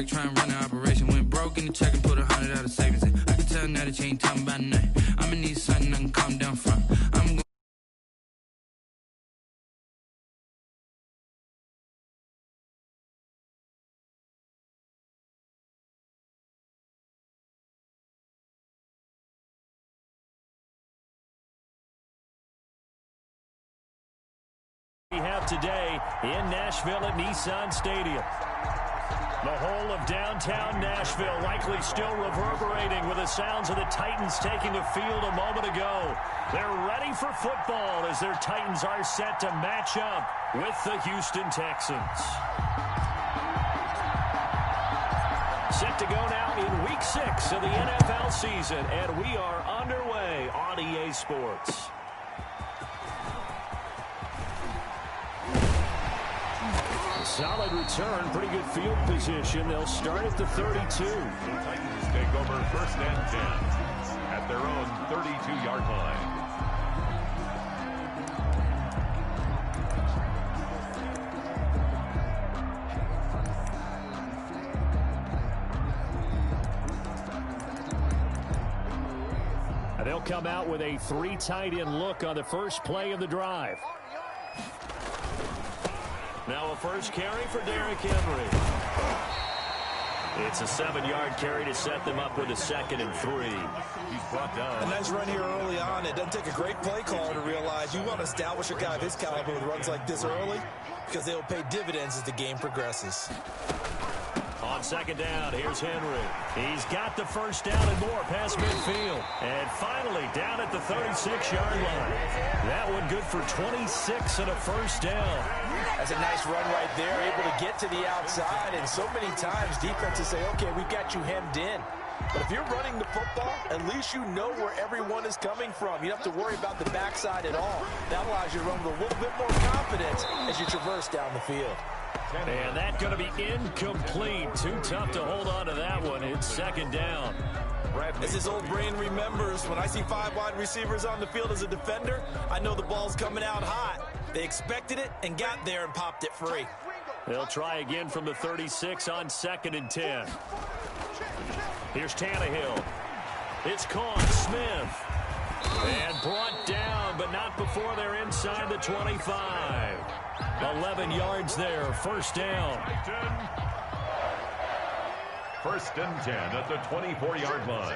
check, try and run the operation. Went broke in the check and put 100 out of savings in. I can tell now that you ain't talking about nothing. I'ma need something I can calm down from. We have today in Nashville at Nissan Stadium. The whole of downtown Nashville likely still reverberating with the sounds of the Titans taking the field a moment ago. They're ready for football as their Titans are set to match up with the Houston Texans. Set to go now in Week 6 of the NFL season, and we are underway on EA Sports. Solid return, pretty good field position. They'll start at the 32. The Titans take over 1st and 10 at their own 32-yard line. They'll come out with a 3 tight end look on the first play of the drive. Now a first carry for Derrick Henry. It's a 7-yard carry to set them up with a 2nd and 3. He's brought down. A nice run here early on. It doesn't take a great play caller to realize you want to establish a guy of his caliber with runs like this early because they will pay dividends as the game progresses. On 2nd down, here's Henry. He's got the first down and more past midfield. And finally down at the 36-yard line. That one good for 26 and a first down. That's a nice run right there, able to get to the outside. And so many times defenses say, okay, we've got you hemmed in. But if you're running the football, at least you know where everyone is coming from. You don't have to worry about the backside at all. That allows you to run with a little bit more confidence as you traverse down the field. And that's going to be incomplete. Too tough to hold on to that one. It's 2nd down. As his old brain remembers, when I see 5 wide receivers on the field as a defender, I know the ball's coming out hot. They expected it and got there and popped it free. They'll try again from the 36 on 2nd and 10. Here's Tannehill. It's caught. Smith. And brought down, but not before they're inside the 25. 11 yards there. 1st down. 1st and 10 at the 24-yard line.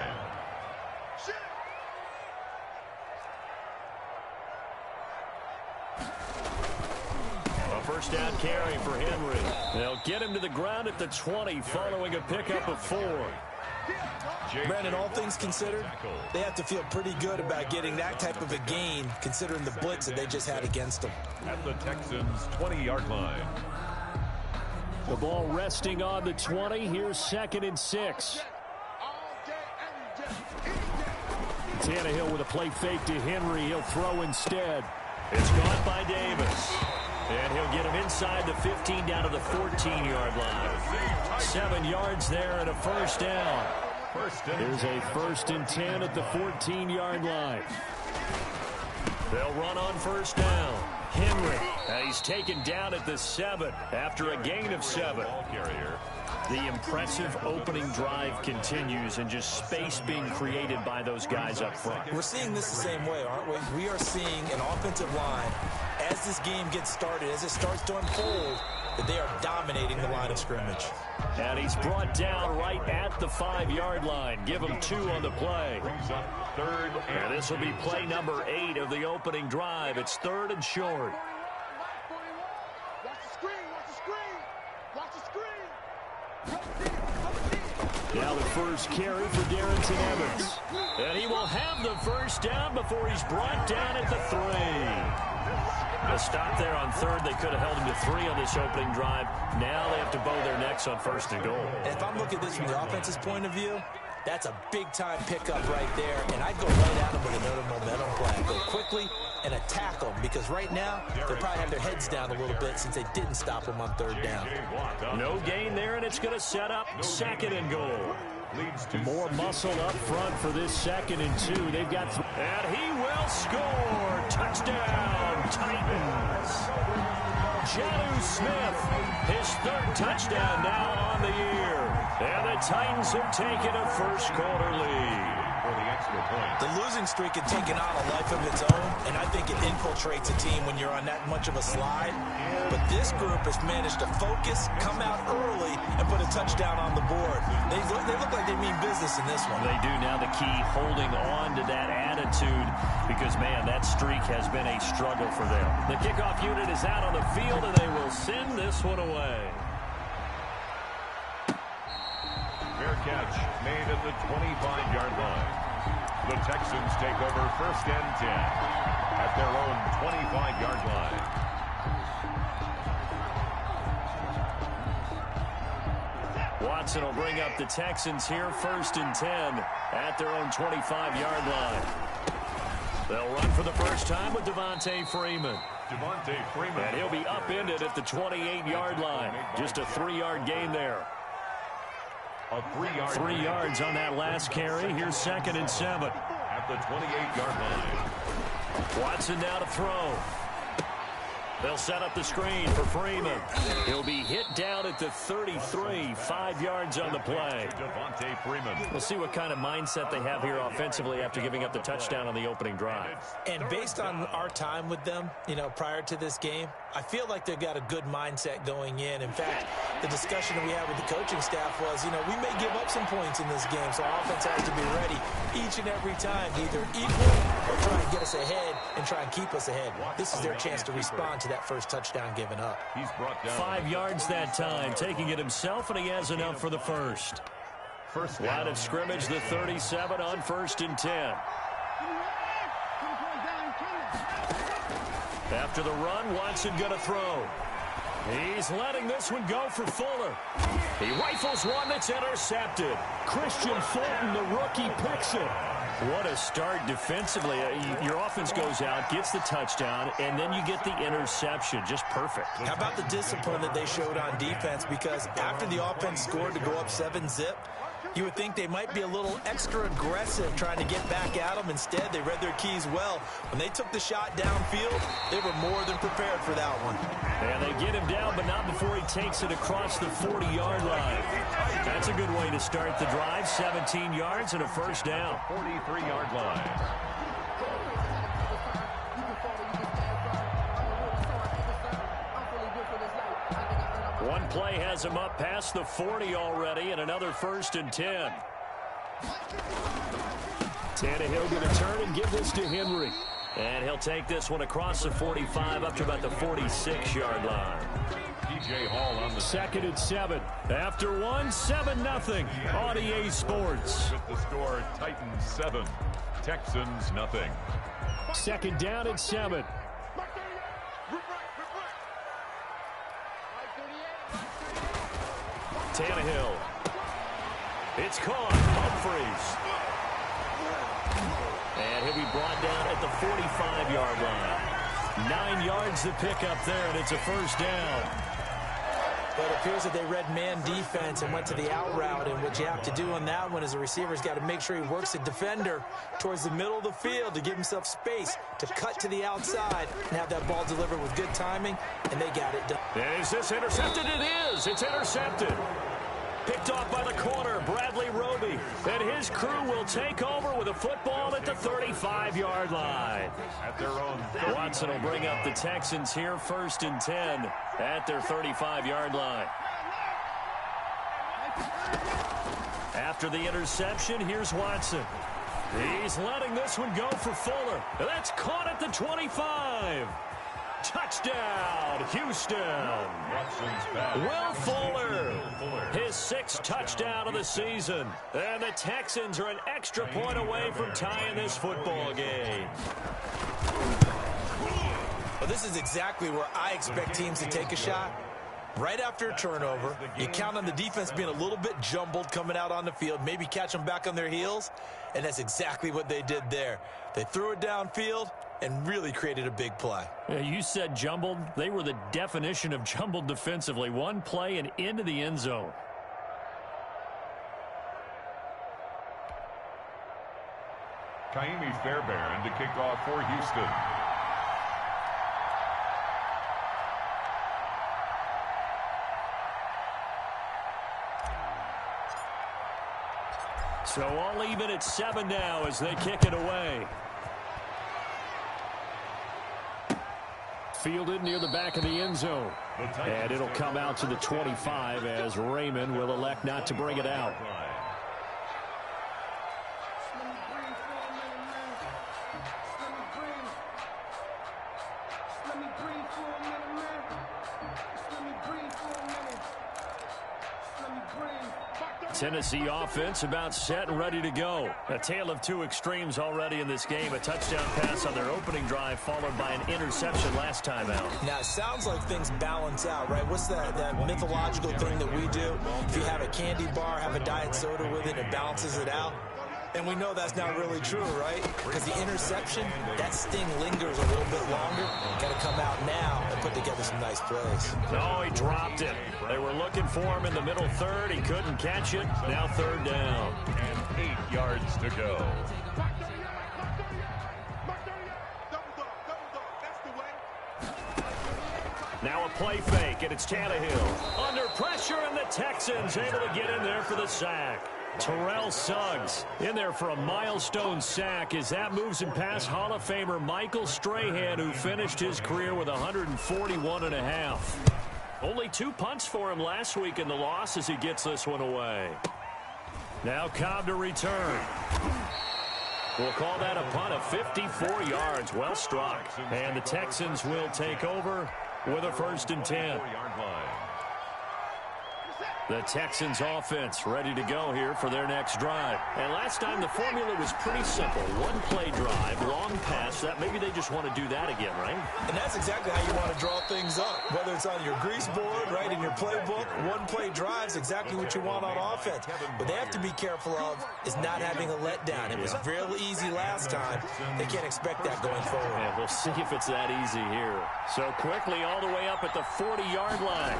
A 1st down carry for Henry. They'll get him to the ground at the 20 following a pickup of 4. Brandon, all things considered, they have to feel pretty good about getting that type of a gain considering the blitz that they just had against them. At the Texans' 20-yard line. The ball resting on the 20. Here's 2nd and 6. Tannehill with a play fake to Henry. He'll throw instead. It's caught by Davis. And he'll get him inside the 15 down to the 14-yard line. 7 yards there and a 1st down. Here's a 1st and 10 at the 14-yard line. They'll run on 1st down. Henry, he's taken down at the 7 after a gain of 7. The impressive opening drive continues and just space being created by those guys up front. We're seeing this the same way, aren't we? We are seeing an offensive line, as this game gets started, as it starts to unfold, that they are dominating the line of scrimmage. And he's brought down right at the 5-yard line. Give him 2 on the play. And this will be play number 8 of the opening drive. It's 3rd and short. Now the first carry for Darrington Evans. And he will have the 1st down before he's brought down at the 3. A stop there on 3rd. They could have held him to 3 on this opening drive. Now they have to bow their necks on 1st and goal. And if I'm looking at this from the offense's point of view, that's a big-time pickup right there. And I'd go right at him with another momentum play. Go quickly and attack them because right now they probably have their heads down a little bit since they didn't stop him on 3rd down. No gain there, and it's going to set up 2nd and goal. More muscle up front for this 2nd and 2. They've got and he will score. Touchdown, Titans. Jonnu Smith, his third touchdown now on the year. And the Titans have taken a first-quarter lead. For the extra point. The losing streak had taken on a life of its own, and I think it infiltrates a team when you're on that much of a slide. But this group has managed to focus, come out early, and put a touchdown on the board. They look like they mean business in this one. They do. Now the key, holding on to that attitude, because, man, that streak has been a struggle for them. The kickoff unit is out on the field, and they will send this one away. Fair catch made at the 25-yard line. The Texans take over first and 10 at their own 25-yard line. Watson will bring up the Texans here first and 10 at their own 25-yard line. They'll run for the first time with Devontae Freeman. And he'll be upended at the 28-yard line. Just a 3-yard gain there. 3 yards on that last carry. Here's second and 7. At the 28-yard line. Watson now to throw. They'll set up the screen for Freeman. He'll be hit down at the 33, 5 yards on the play. Devontae Freeman. We'll see what kind of mindset they have here offensively after giving up the touchdown on the opening drive. And based on our time with them, prior to this game, I feel like they've got a good mindset going in. In fact, the discussion that we had with the coaching staff was, we may give up some points in this game, so our offense has to be ready each and every time to either equal or try and get us ahead and try and keep us ahead. This is their chance to respond to that first touchdown given up. He's brought down 5 yards that time, taking it himself, and he has enough for the first. Line of scrimmage, the 37 on first and 10. After the run, Watson gonna throw. He's letting this one go for Fuller. He rifles one that's intercepted. Christian Fulton, the rookie, picks it. What a start defensively. Your offense goes out, gets the touchdown, and then you get the interception. Just perfect. How about the discipline that they showed on defense? Because after the offense scored to go up 7-zip, you would think they might be a little extra aggressive trying to get back at them. Instead, they read their keys well. When they took the shot downfield, they were more than prepared for that one. And they get him down, but not before he takes it across the 40-yard line. That's a good way to start the drive. 17 yards and a first down. 43-yard line. One play has him up past the 40 already, and another first and 10. Tannehill going to turn and give this to Henry. And he'll take this one across the 45 up to about the 46-yard line. DJ Hall on the second and 7. After one, 7-0 on EA Sports. With the score, Titans 7, Texans nothing. Second down and 7. Tannehill. It's caught. Humphreys. And he'll be brought down at the 45-yard line. 9 yards to pick up there, and it's a first down. But it appears that they read man defense and went to the out route, and what you have to do on that one is the receiver's got to make sure he works the defender towards the middle of the field to give himself space to cut to the outside and have that ball delivered with good timing, and they got it done. Is this intercepted? It is. It's intercepted. Picked off by the corner, Bradley Roby. And his crew will take over with a football at the 35-yard line. At their own. Watson will bring up the Texans here first and 10 at their 35-yard line. After the interception, here's Watson. He's letting this one go for Fuller. That's caught at the 25. Touchdown, Houston. Will Fuller, his 6th touchdown of the season. And the Texans are an extra point away from tying this football game. Well, this is exactly where I expect teams to take a shot. Right after a turnover, you count on the defense being a little bit jumbled coming out on the field, maybe catch them back on their heels, and that's exactly what they did there. They threw it downfield and really created a big play. Yeah, you said jumbled. They were the definition of jumbled defensively. One play and into the end zone. Kaimi Fairbairn to kick off for Houston. So all even at 7 now as they kick it away. Fielded near the back of the end zone. And it'll come out to the 25 as Raymond will elect not to bring it out. Tennessee offense about set and ready to go. A tale of two extremes already in this game. A touchdown pass on their opening drive followed by an interception last time out. Now, it sounds like things balance out, right? What's that mythological thing that we do? If you have a candy bar, have a diet soda with it, it balances it out. And we know that's not really true, right? Because the interception, that sting lingers a little bit longer. Got to come out now and put together some nice plays. Oh, he dropped it. They were looking for him in the middle third. He couldn't catch it. Now third down. And 8 yards to go. Now a play fake, and it's Tannehill. Under pressure, and the Texans able to get in there for the sack. Terrell Suggs in there for a milestone sack as that moves him past Hall of Famer Michael Strahan, who finished his career with 141.5. Only 2 punts for him last week in the loss as he gets this one away. Now Cobb to return. We'll call that a punt of 54 yards. Well struck. And the Texans will take over with a 1st and 10. The Texans offense ready to go here for their next drive. And last time the formula was pretty simple. 1 play drive, long pass. That maybe they just want to do that again, right? And that's exactly how you want to draw things up. Whether it's on your grease board, right, in your playbook, 1 play drive is exactly what you want on offense. What they have to be careful of is not having a letdown. It was real easy last time. They can't expect that going forward. And we'll see if it's that easy here. So quickly all the way up at the 40-yard line.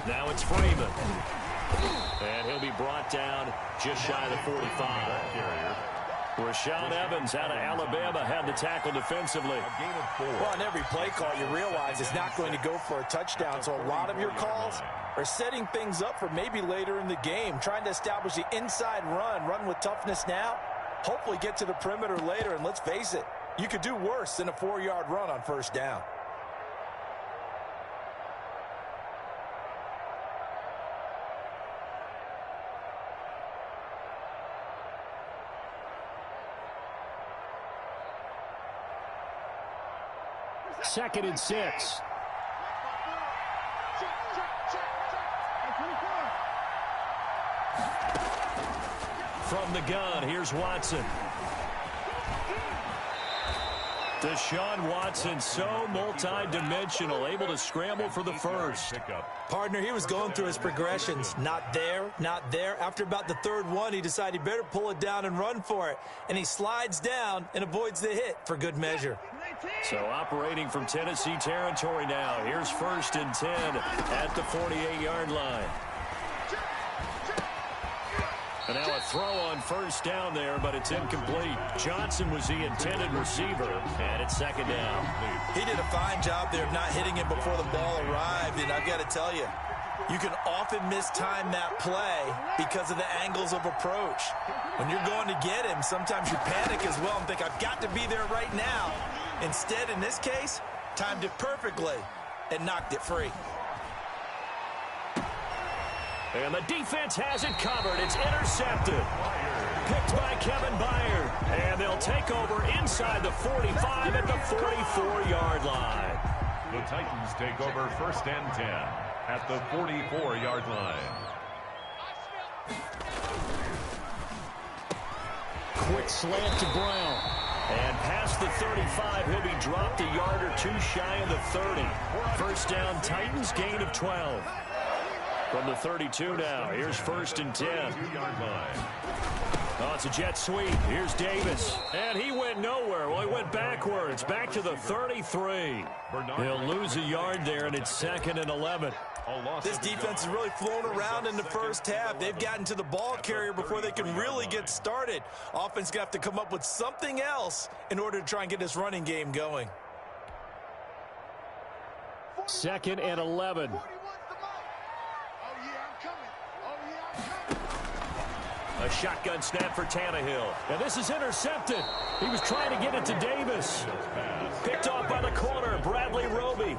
Now it's Freeman. And he'll be brought down just shy of the 45. Rashaan Evans out of Alabama had the tackle defensively. Well, on every play call, you realize it's not going to go for a touchdown. So a lot of your calls are setting things up for maybe later in the game, trying to establish the inside run with toughness now, hopefully get to the perimeter later. And let's face it, you could do worse than a 4-yard run on 1st down. Second and 6. From the gun, here's Watson. Deshaun Watson, so multi-dimensional, able to scramble for the 1st. Partner, he was going through his progressions. Not there, not there. After about the 3rd one, he decided he better pull it down and run for it. And he slides down and avoids the hit for good measure. So operating from Tennessee territory now. Here's 1st and 10 at the 48-yard line. And now a throw on 1st down there, but it's incomplete. Johnson was the intended receiver, and it's 2nd down. He did a fine job there of not hitting it before the ball arrived, and I've got to tell you, you can often mistime that play because of the angles of approach. When you're going to get him, sometimes you panic as well and think, I've got to be there right now. Instead, in this case, timed it perfectly and knocked it free. And the defense has it covered. It's intercepted. Picked by Kevin Byard. And they'll take over inside the 45 at the 44-yard line. The Titans take over 1st and 10 at the 44-yard line. Quick slant to Brown. And past the 35, he'll be dropped a yard or 2 shy of the 30. 1st down, Titans, gain of 12. From the 32 now, here's 1st and 10. Oh, it's a jet sweep. Here's Davis. And he went nowhere. Well, he went backwards. Back to the 33. He'll lose a yard there, and it's 2nd and 11. This defense has really flown around in the 1st half. They've gotten to the ball carrier before they can really get started. Offense going to have to come up with something else in order to try and get this running game going. 2nd and 11. A shotgun snap for Tannehill. And this is intercepted. He was trying to get it to Davis. Picked off by the corner, Bradley Roby.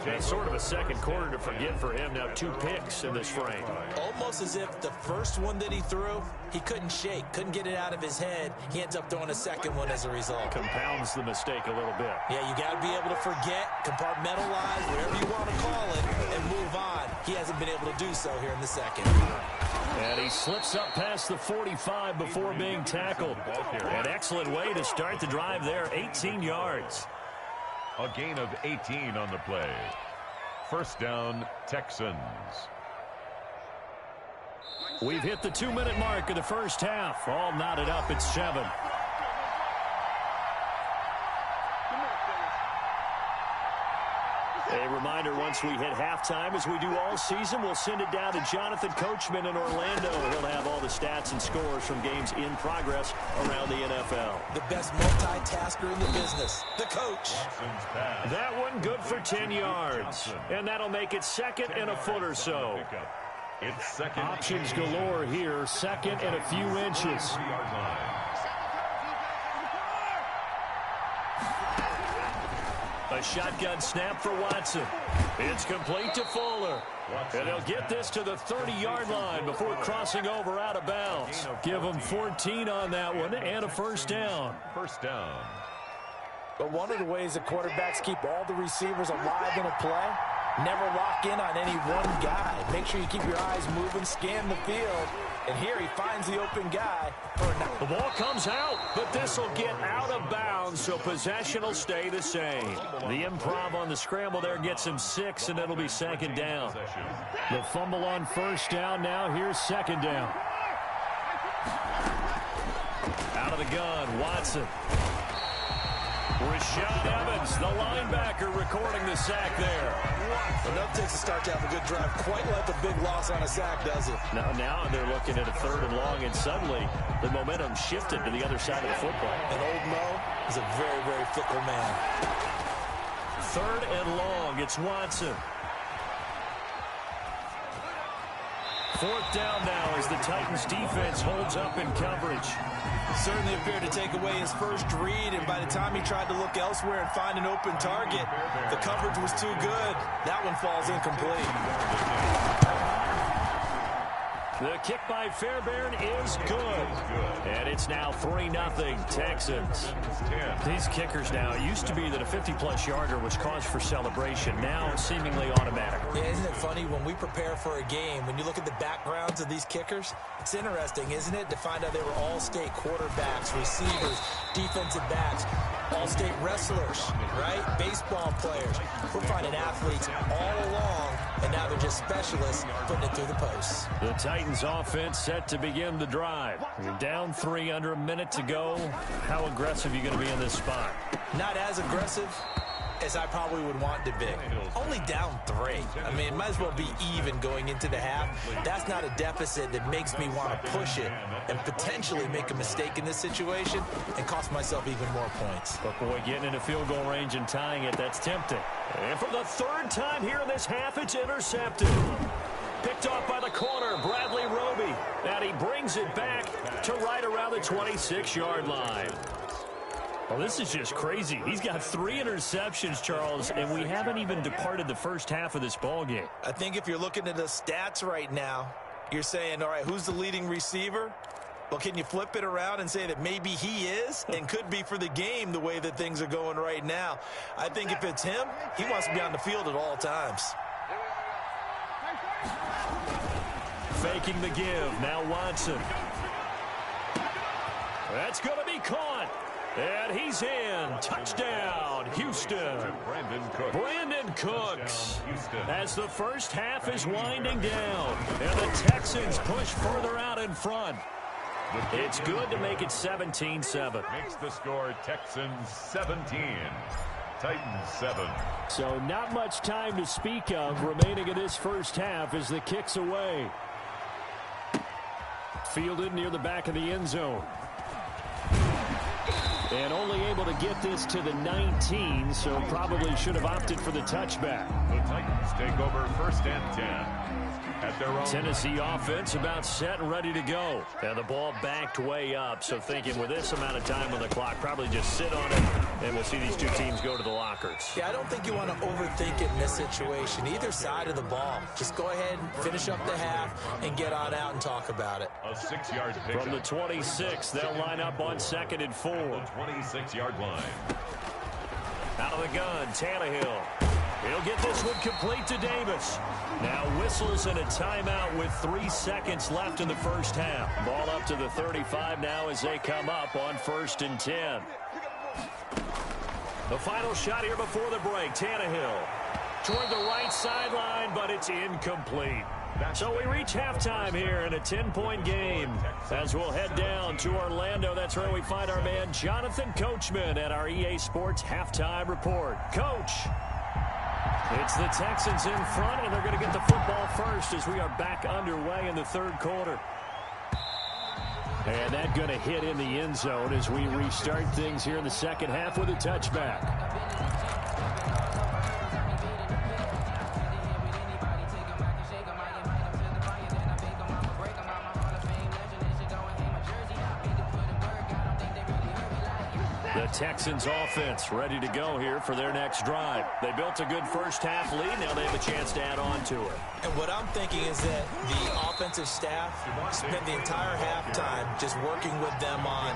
That's sort of a second quarter to forget for him. Now 2 picks in this frame. Almost as if the first one that he threw, he couldn't shake, couldn't get it out of his head. He ends up throwing a second one as a result. Compounds the mistake a little bit. Yeah, you got to be able to forget, compartmentalize, whatever you want to call it, and move on. He hasn't been able to do so here in the second. And he slips up past the 45 before being tackled. An excellent way to start the drive there, 18 yards. A gain of 18 on the play. First down, Texans. We've hit the 2-minute mark of the first half. All knotted up at 7. A reminder, once we hit halftime, as we do all season, we'll send it down to Jonathan Coachman in Orlando. He'll have all the stats and scores from games in progress around the NFL. The best multitasker in the business, the coach. That one good for 10 yards. And that'll make it second and a foot or so. It's second. Options galore here, second and a few inches. A shotgun snap for Watson. It's complete to Fuller. And they'll get this to the 30-yard line before crossing over out of bounds. Give them 14 on that one and a first down. First down. But one of the ways that quarterbacks keep all the receivers alive in a play, never lock in on any one guy. Make sure you keep your eyes moving, scan the field. And here he finds the open guy for a knock. The ball comes out, but this will get out of bounds, so possession will stay the same. The improv on the scramble there gets him 6, and it'll be second down. The fumble on first down. Now here's second down. Out of the gun, Watson. Rashad Evans, the linebacker, recording the sack there. Enough takes to start to have a good drive, quite like a big loss on a sack, does it? Now they're looking at a 3rd and long, and suddenly the momentum shifted to the other side of the football. And old Mo is a very, very fickle man. 3rd and long, it's Watson. 4th down now as the Titans defense holds up in coverage. Certainly appeared to take away his first read, and by the time he tried to look elsewhere and find an open target, the coverage was too good. That one falls incomplete. The kick by Fairbairn is good. And it's now 3-0 Texans. These kickers now, it used to be that a 50-plus yarder was cause for celebration. Now seemingly automatic. Yeah, isn't it funny when we prepare for a game, when you look at the backgrounds of these kickers, it's interesting, isn't it, to find out they were all-state quarterbacks, receivers, defensive backs, all-state wrestlers, right? Baseball players. We're finding athletes all along, and now they're just specialists putting it through the posts. The Titans offense set to begin the drive. You're down 3, under a minute to go. How aggressive are you going to be in this spot? Not as aggressive as I probably would want to be. Only down 3. I mean, it might as well be even going into the half. That's not a deficit that makes me want to push it and potentially make a mistake in this situation and cost myself even more points. But boy, getting into field goal range and tying it, that's tempting. And for the 3rd time here in this half, it's intercepted. Picked off by the corner, Bradley Roby. And he brings it back to right around the 26-yard line. Well, this is just crazy. He's got 3 interceptions, Charles, and we haven't even departed the first half of this ballgame. I think if you're looking at the stats right now, you're saying, all right, who's the leading receiver? Well, can you flip it around and say that maybe he is and could be for the game the way that things are going right now? I think if it's him, he wants to be on the field at all times. Faking the give. Now Watson. That's going to be caught. And he's in. Touchdown, Houston. Brandon Cooks. As the first half is winding down. And the Texans push further out in front. It's good to make it 17-7. Makes the score Texans 17. Titans 7. So not much time to speak of remaining in this first half as the kick's away. Fielded near the back of the end zone. And only able to get this to the 19, so probably should have opted for the touchback. The Titans take over 1st and 10. At their own Tennessee offense about set and ready to go. And the ball backed way up. So thinking with this amount of time on the clock, probably just sit on it, and we'll see these two teams go to the lockers. Yeah, I don't think you want to overthink it in this situation. Either side of the ball. Just go ahead and finish up the half and get on out and talk about it. a 6-yard pickup. From the 26, they'll line up on 2nd and 4. The 26-yard line. Out of the gun, Tannehill. He'll get this one complete to Davis. Now whistles and a timeout with 3 seconds left in the first half. Ball up to the 35 now as they come up on 1st and 10. The final shot here before the break. Tannehill toward the right sideline, but it's incomplete. So we reach halftime here in a 10-point game. As we'll head down to Orlando, that's where we find our man Jonathan Coachman at our EA Sports Halftime Report. Coach, it's the Texans in front, and they're going to get the football first as we are back underway in the 3rd quarter. And that's going to hit in the end zone as we restart things here in the 2nd half with a touchback. The Texans offense ready to go here for their next drive. They built a good first half lead. Now they have a chance to add on to it. And what I'm thinking is that the offensive staff spent the entire halftime just working with them on,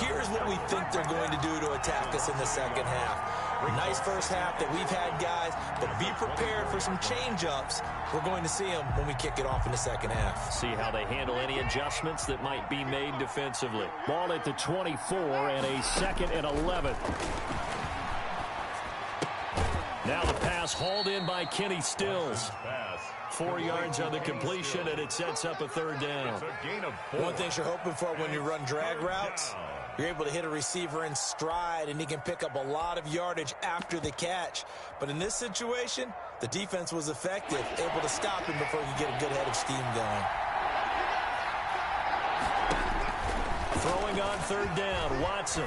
here's what we think they're going to do to attack us in the 2nd half. Nice first half that we've had, guys, but be prepared for some change-ups. We're going to see them when we kick it off in the 2nd half. See how they handle any adjustments that might be made defensively. Ball at the 24 and a 2nd and 11. Now the pass hauled in by Kenny Stills. 4 yards on the completion, and it sets up a 3rd down. One thing you're hoping for when you run drag routes, you're able to hit a receiver in stride, and he can pick up a lot of yardage after the catch. But in this situation, the defense was effective, able to stop him before he could get a good head of steam going. Throwing on 3rd down, Watson.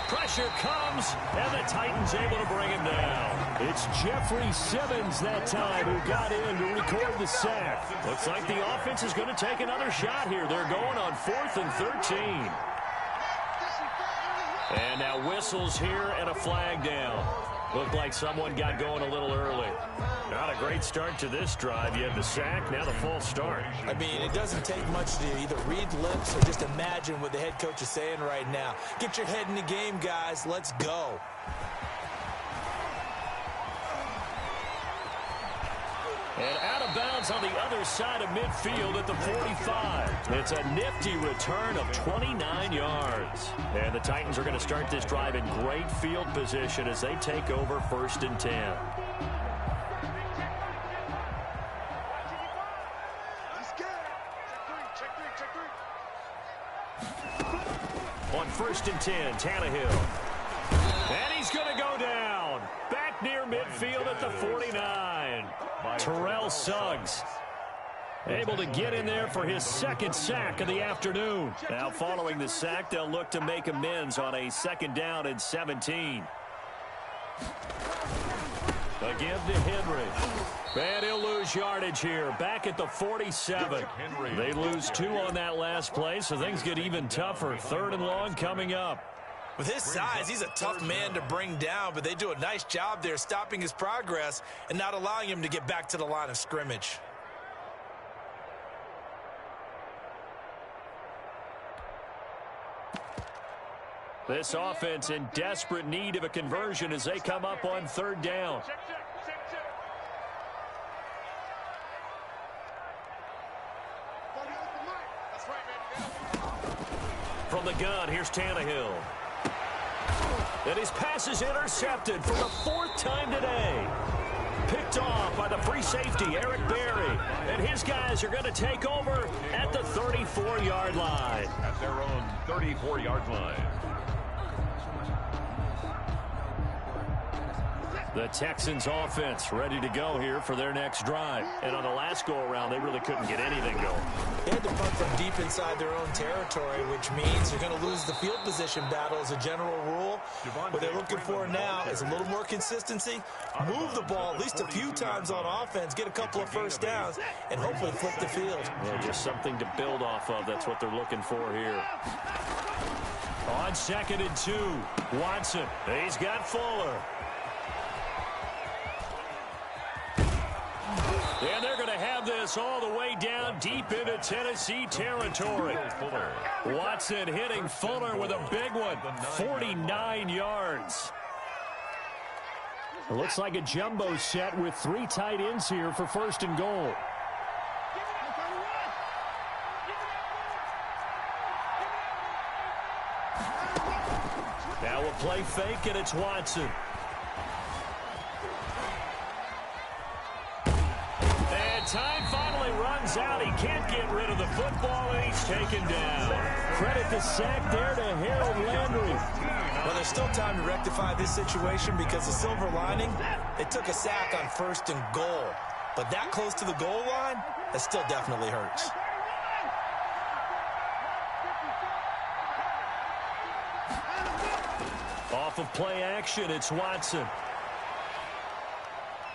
Pressure comes, and the Titans able to bring him down. It's Jeffrey Simmons that time who got in to record the sack. Looks like the offense is going to take another shot here. They're going on 4th and 13. And now whistles here and a flag down. Looked like someone got going a little early. Not a great start to this drive. You have the sack, now the false start. I mean, it doesn't take much to either read lips or just imagine what the head coach is saying right now. Get your head in the game, guys. Let's go. And out of bounds on the other side of midfield at the 45. It's a nifty return of 29 yards. And the Titans are going to start this drive in great field position as they take over 1st and 10. On 1st and 10, Tannehill. And he's going to go down. Back near midfield at the 49. Terrell Suggs able to get in there for his 2nd sack of the afternoon. Now following the sack, they'll look to make amends on a 2nd down and 17. Again to Henry. And he'll lose yardage here. Back at the 47. They lose 2 on that last play, so things get even tougher. 3rd and long coming up. With his size, he's a tough man to bring down, but they do a nice job there stopping his progress and not allowing him to get back to the line of scrimmage. This offense in desperate need of a conversion as they come up on 3rd down. From the gun, here's Tannehill. And his pass is intercepted for the 4th time today. Picked off by the free safety, Eric Berry. And his guys are going to take over at the 34-yard line. At their own 34-yard line. The Texans offense ready to go here for their next drive. And on the last go-around, they really couldn't get anything going. They had to punt from deep inside their own territory, which means you're going to lose the field position battle as a general rule. What they're looking for now is a little more consistency, move the ball at least a few times on offense, get a couple of first downs, and hopefully flip the field. Yeah, just something to build off of. That's what they're looking for here. On 2nd and 2, Watson. He's got Fuller. And they're going to have this all the way down deep into Tennessee territory. Watson hitting Fuller with a big one, 49 yards. It looks like a jumbo set with 3 tight ends here for 1st and goal. Now we'll play fake, and it's Watson. Time finally runs out. He can't get rid of the football, and he's taken down. Credit the sack there to Harold Landry. Well, there's still time to rectify this situation because the silver lining, they took a sack on 1st and goal. But that close to the goal line, that still definitely hurts. Off of play action, it's Watson.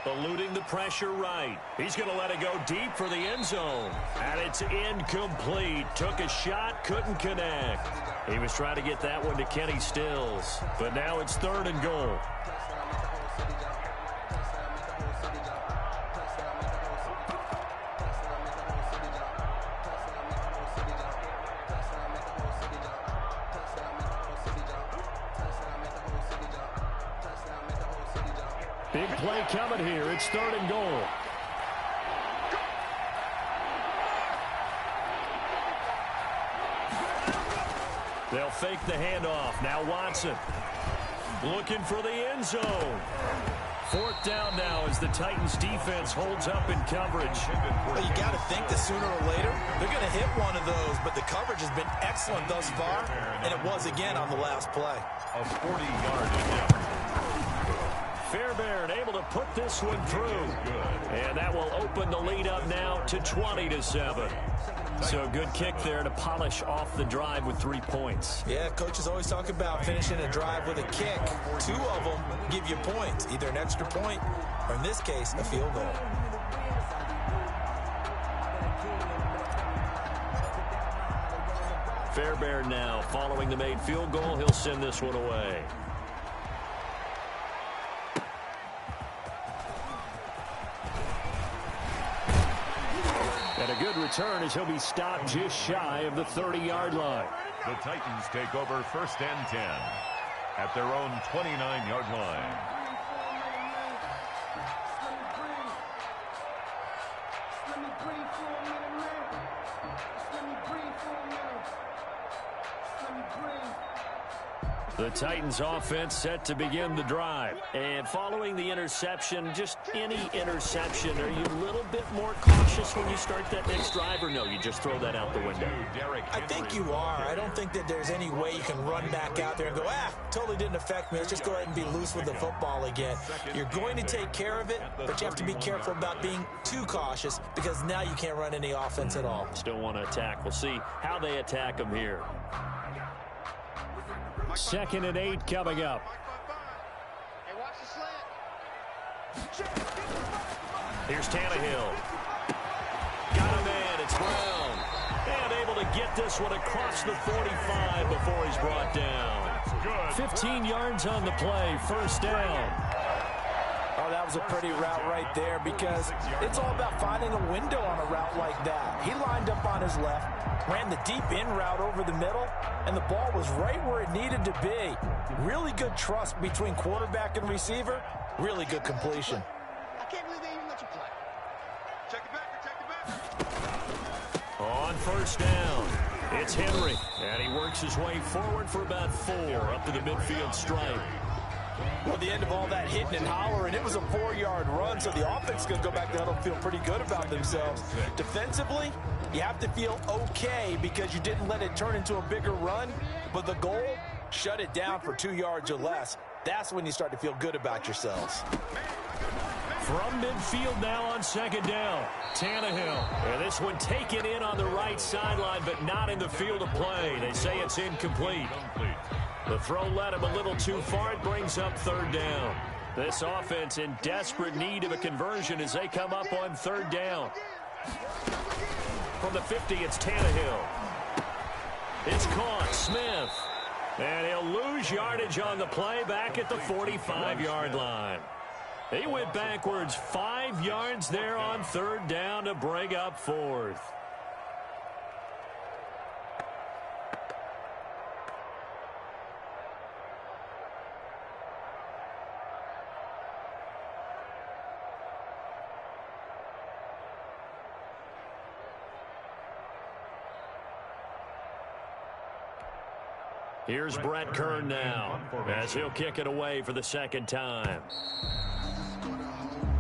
Eluding the pressure right. He's going to let it go deep for the end zone. And it's incomplete. Took a shot, couldn't connect. He was trying to get that one to Kenny Stills. But now it's 3rd and goal. Big play coming here. It's 3rd and goal. They'll fake the handoff. Now Watson looking for the end zone. 4th down now as the Titans defense holds up in coverage. Well, you got to think that sooner or later they're going to hit one of those, but the coverage has been excellent thus far, and it was again on the last play. A 40-yard attempt. Fairbairn able to put this one through. And that will open the lead up now to 20-7. So a good kick there to polish off the drive with 3 points. Yeah, coaches always talk about finishing a drive with a kick. 2 of them give you points, either an extra point or, in this case, a field goal. Fairbairn now following the made field goal. He'll send this one away. And a good return as he'll be stopped just shy of the 30-yard line. The Titans take over 1st and 10 at their own 29-yard line. The Titans offense set to begin the drive. And following the interception, just any interception, are you a little bit more cautious when you start that next drive, or no, you just throw that out the window? I think you are. I don't think that there's any way you can run back out there and go, totally didn't affect me. Let's just go ahead and be loose with the football again. You're going to take care of it, but you have to be careful about being too cautious because now you can't run any offense at all. Still want to attack. We'll see how they attack them here. 2nd and 8 coming up. Hey, watch the slant. Here's Tannehill. Got a man. It's Brown. And able to get this one across the 45 before he's brought down. 15 yards on the play. 1st down. Oh, that was a pretty route right there because it's all about finding a window on a route like that. He lined up on his left, ran the deep in route over the middle, and the ball was right where it needed to be. Really good trust between quarterback and receiver. Really good completion. I can't believe they even let you play. Check it back. On 1st down, it's Henry. And he works his way forward for about 4 up to the midfield stripe. Well, the end of all that hitting and hollering, it was a 4-yard run, so the offense is going to go back there and feel pretty good about themselves. Defensively, you have to feel okay because you didn't let it turn into a bigger run, but the goal, shut it down for 2 yards or less. That's when you start to feel good about yourselves. From midfield now on second down, Tannehill. And this one taken in on the right sideline, but not in the field of play. They say it's incomplete. The throw led him a little too far. It brings up third down. This offense in desperate need of a conversion as they come up on third down. From the 50, it's Tannehill. It's caught. Smith. And he'll lose yardage on the play back at the 45-yard line. He went backwards 5 yards there on third down to bring up fourth. Here's Brett Kern now as he'll kick it away for the second time.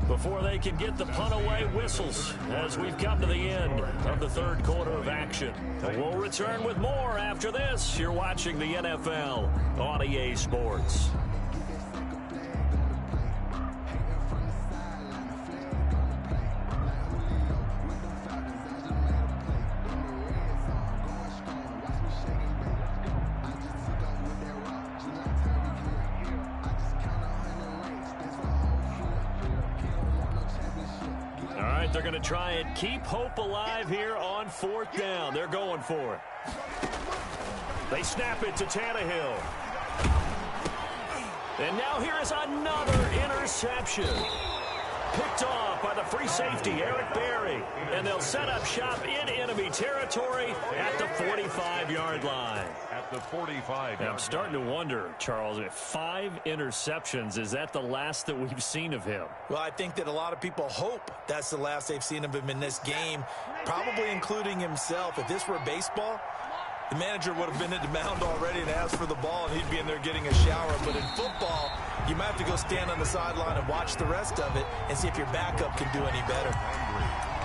Before they can get the punt away, whistles as we've come to the end of the third quarter of action. We'll return with more after this. You're watching the NFL on EA Sports. They're going to try and keep hope alive here on fourth down. They're going for it. They snap it to Tannehill. And now here is another interception. Picked off by the free safety, Eric Berry. And they'll set up shop in enemy territory at the 45-yard line. At the 45. I'm starting to wonder, Charles, if 5 interceptions, is that the last that we've seen of him? Well, I think that a lot of people hope that's the last they've seen of him in this game, probably including himself. If this were baseball, the manager would have been at the mound already and asked for the ball, and he'd be in there getting a shower. But in football, you might have to go stand on the sideline and watch the rest of it and see if your backup can do any better.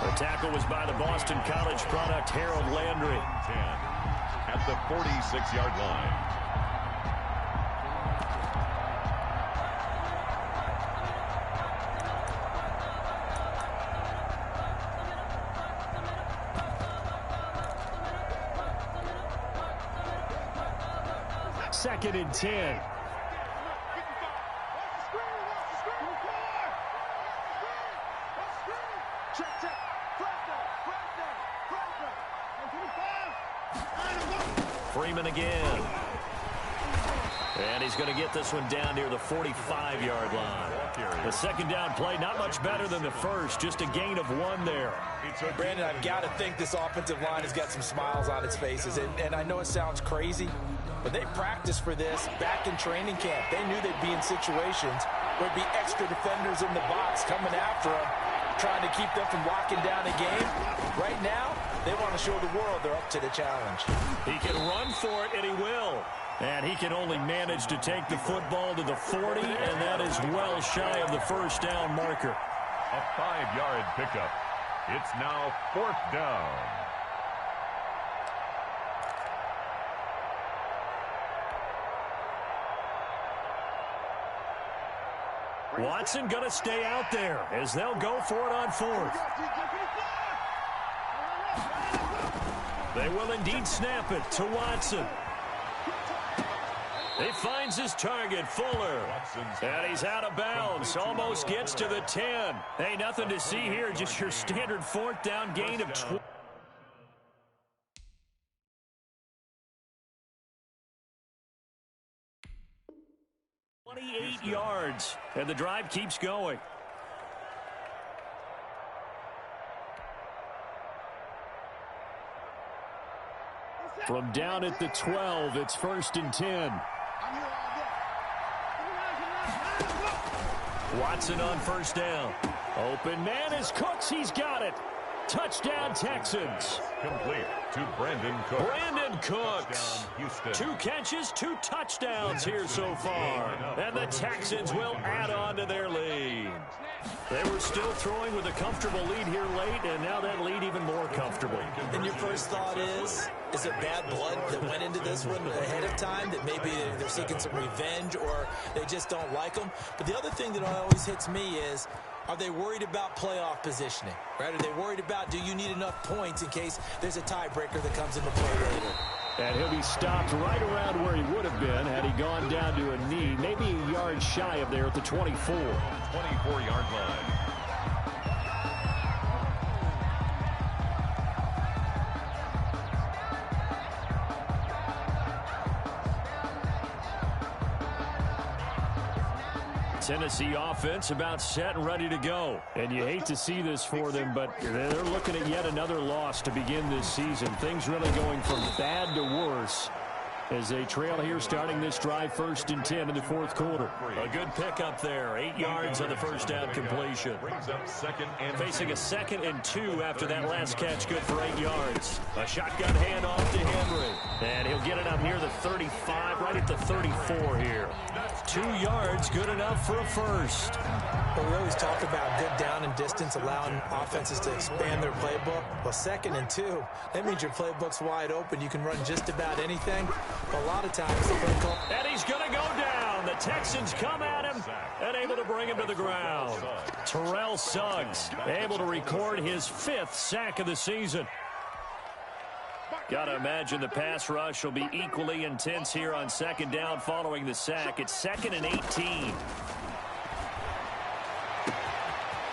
The tackle was by the Boston College product, Harold Landry. At the 46-yard line. Second and 10. Freeman again. And he's going to get this one down near the 45-yard line. The second down play, not much better than the first, just a gain of 1 there. Brandon, I've got to think this offensive line has got some smiles on its faces. And I know it sounds crazy, but they practiced for this back in training camp. They knew they'd be in situations where there'd be extra defenders in the box coming after them, trying to keep them from locking down a game. Right now, they want to show the world they're up to the challenge. He can run for it, and he will. And he can only manage to take the football to the 40, and that is well shy of the first down marker. A 5-yard pickup. It's now fourth down. Watson going to stay out there as they'll go for it on fourth. They will indeed snap it to Watson. He finds his target, Fuller. And he's out of bounds. Almost gets to the 10. Hey, nothing to see here. Just your standard fourth down gain of 20. 28 yards. And the drive keeps going. From down at the 12, it's first and 10. Watson on first down. Open man is Cooks. He's got it. Touchdown, Texans. Complete to Brandon Cooks. Brandon Cooks. 2 catches, 2 touchdowns here so far. And the Texans will add on to their lead. They were still throwing with a comfortable lead here late, and now that lead even more comfortable. comfortably. And your first thought is it bad blood that went into this one ahead of time, that maybe they're seeking some revenge or they just don't like them? But the other thing that always hits me is, are they worried about playoff positioning? Right? Are they worried about, do you need enough points in case there's a tiebreaker that comes into play later? And he'll be stopped right around where he would have been had he gone down to a knee, maybe a yard shy of there at the 24. 24-yard line. Tennessee offense about set and ready to go. And you hate to see this for them, but they're looking at yet another loss to begin this season. Things really going from bad to worse as they trail here starting this drive 1st and 10 in the 4th quarter. A good pickup there. 8 yards on the first down completion. Facing a 2nd and 2 after that last catch, good for 8 yards. A shotgun handoff to Henry. And he'll get it up near the 35, right at the 34 here. 2 yards, good enough for a first. Well, we always talk about good down and distance, allowing offenses to expand their playbook. Well, 2nd and 2, that means your playbook's wide open. You can run just about anything. But a lot of times, and he's going to go down. The Texans come at him and able to bring him to the ground. Terrell Suggs able to record his 5th sack of the season. Got to imagine the pass rush will be equally intense here on 2nd down following the sack. It's 2nd and 18.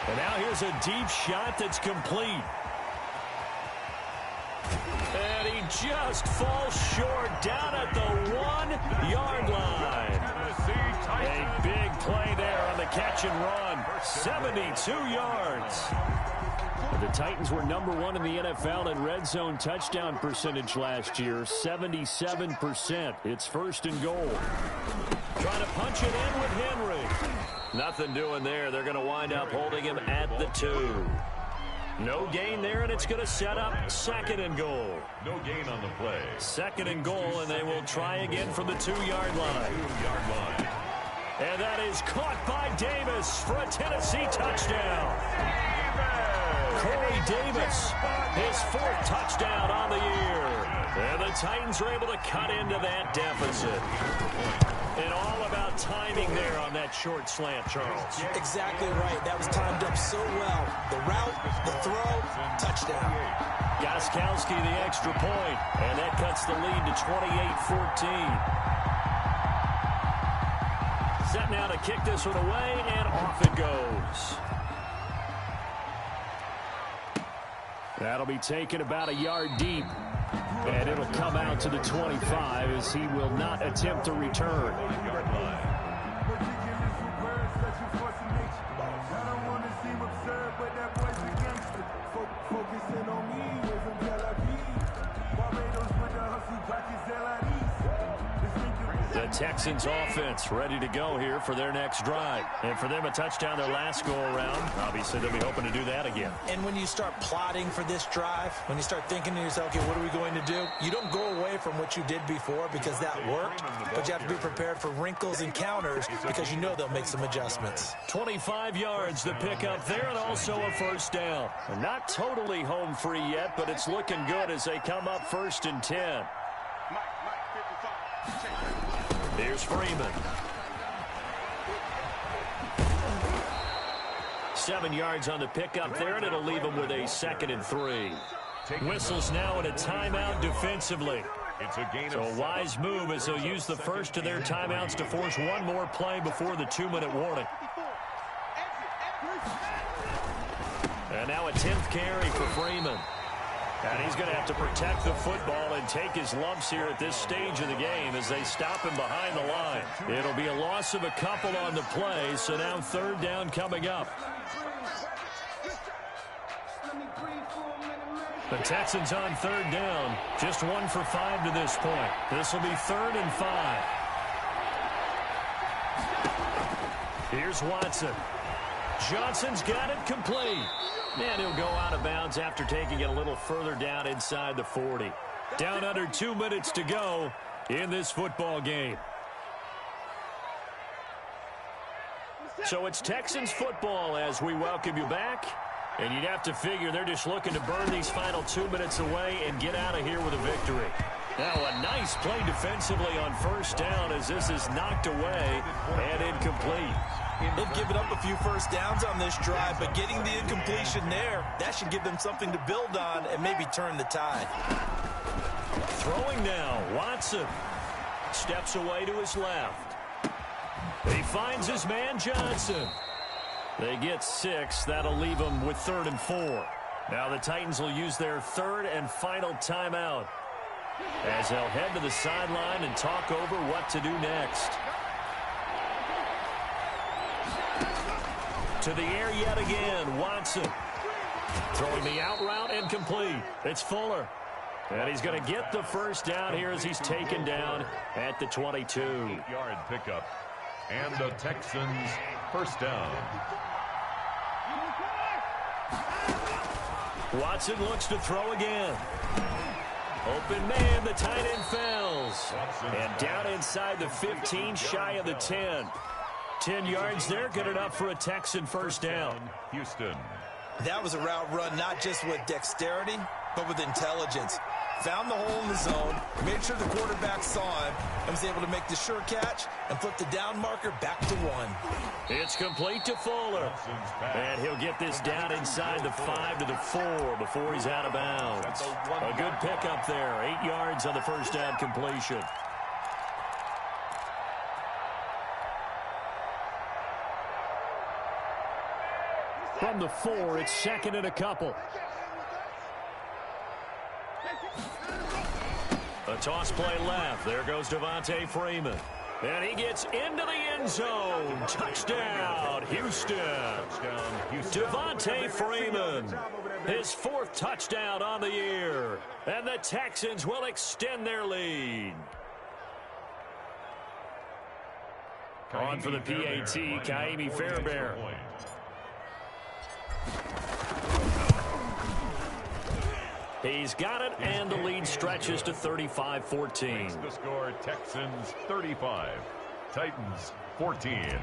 And now here's a deep shot that's complete. And he just falls short down at the 1-yard line. A big play there on the catch and run. 72 yards. The Titans were #1 in the NFL in red zone touchdown percentage last year, 77%. It's 1st and goal. Trying to punch it in with Henry. Nothing doing there. They're going to wind up holding him at the 2. No gain there, and it's going to set up 2nd and goal. No gain on the play. 2nd and goal, and they will try again from the 2-yard line. 2-yard line. And that is caught by Davis for a Tennessee touchdown. Corey Davis, his 4th touchdown on the year. And the Titans are able to cut into that deficit. And all about timing there on that short slant, Charles. Exactly right. That was timed up so well. The route, the throw, touchdown. Gostkowski the extra point, and that cuts the lead to 28-14. Set now to kick this one away, and off it goes. That'll be taken about a yard deep. And it'll come out to the 25 as he will not attempt to return. The Texans offense ready to go here for their next drive. And for them, a touchdown their last go-around. Obviously, they'll be hoping to do that again. And when you start plotting for this drive, when you start thinking to yourself, okay, what are we going to do? You don't go away from what you did before because that worked, but you have to be prepared for wrinkles and counters because you know they'll make some adjustments. 25 yards the pickup there, and also a 1st down. Not totally home free yet, but it's looking good as they come up 1st and 10. Here's Freeman. 7 yards on the pickup there, and it'll leave him with a 2nd and 3. Whistles now at a timeout defensively. So a wise move as they'll use the first of their timeouts to force one more play before the 2-minute warning. And now a 10th carry for Freeman. And he's going to have to protect the football and take his lumps here at this stage of the game as they stop him behind the line. It'll be a loss of a couple on the play, so now 3rd down coming up. The Texans on 3rd down, just 1 for 5 to this point. This will be 3rd and 5. Here's Watson. Johnson's got it complete. And he'll go out of bounds after taking it a little further down inside the 40. Down under 2 minutes to go in this football game. So it's Texans football as we welcome you back And you'd have to figure they're just looking to burn these final 2 minutes away and get out of here with a victory. Now a nice play defensively on first down as this is knocked away and incomplete. They've given up a few first downs on this drive, but getting the incompletion there, that should give them something to build on and maybe turn the tide. Throwing now, Watson steps away to his left. He finds his man Johnson. They get 6. That'll leave them with 3rd and 4. Now the Titans will use their 3rd and final timeout as they'll head to the sideline and talk over what to do next. To the air yet again, Watson. Throwing the out route incomplete. It's Fuller. And he's going to get the first down here as he's taken down at the 22. 8-yard pickup. And the Texans first down. Watson looks to throw again. Open man, the tight end fails. And down inside the 15, shy of the 10. 10 yards there, good enough for a Texan first down. Houston. That was a route run not just with dexterity, but with intelligence. Found the hole in the zone, made sure the quarterback saw him, and was able to make the sure catch and flip the down marker back to 1. It's complete to Fuller. And he'll get this down inside the 5 to the 4 before he's out of bounds. A good pickup there, 8 yards on the first down completion. From the 4, it's 2nd and a couple. A toss play left. There goes Devontae Freeman. And he gets into the end zone. Touchdown, Houston. Devontae Freeman. His 4th touchdown on the year. And the Texans will extend their lead. On for the PAT, Kaimi Fairbairn. He's got it, and the lead stretches to 35-14. The score, Texans 35, Titans 14.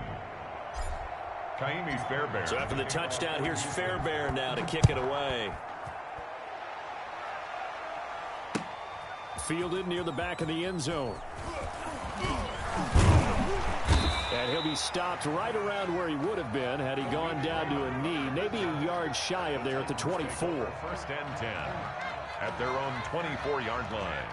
Kaimi Fairbairn. So after the touchdown, here's Fairbairn now to kick it away. Fielded near the back of the end zone. And he'll be stopped right around where he would have been had he gone down to a knee, maybe a yard shy of there at the 24. 1st and 10 at their own 24-yard line.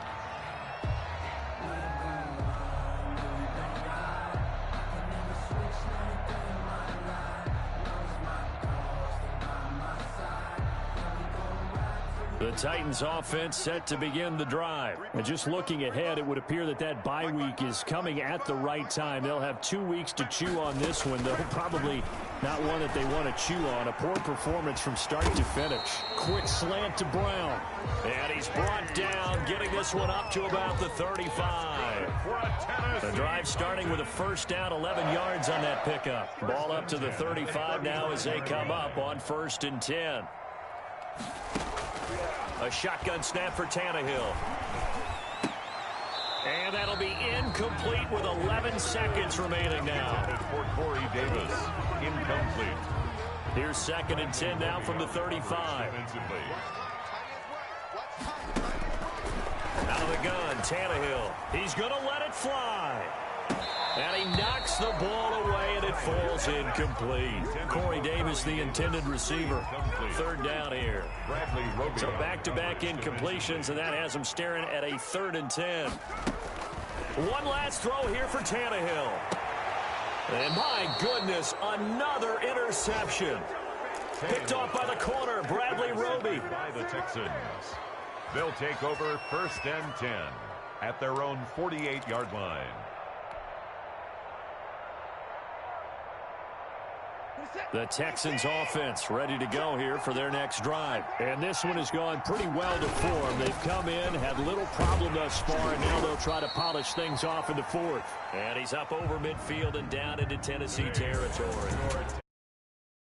The Titans offense set to begin the drive. And just looking ahead, it would appear that that bye week is coming at the right time. They'll have 2 weeks to chew on this one, though probably not one that they want to chew on. A poor performance from start to finish. Quick slant to Brown. And he's brought down, getting this one up to about the 35. The drive starting with a first down, 11 yards on that pickup. Ball up to the 35 now as they come up on 1st and 10. A shotgun snap for Tannehill. And that'll be incomplete with 11 seconds remaining now. For Corey Davis, incomplete. Here's 2nd and 10 now from the 35. Out of the gun, Tannehill. He's going to let it fly. And he knocks the ball away, and it falls incomplete. Corey Davis, the intended receiver. 3rd down here. So back-to-back incompletions, and that has him staring at a 3rd and 10. One last throw here for Tannehill. And my goodness, another interception. Picked off by the corner, Bradley Roby. By the Texans. They'll take over 1st and 10 at their own 48-yard line. The Texans offense ready to go here for their next drive. And this one has gone pretty well to form. They've come in, had little problem thus far, and now they'll try to polish things off in the 4th. And he's up over midfield and down into Tennessee territory.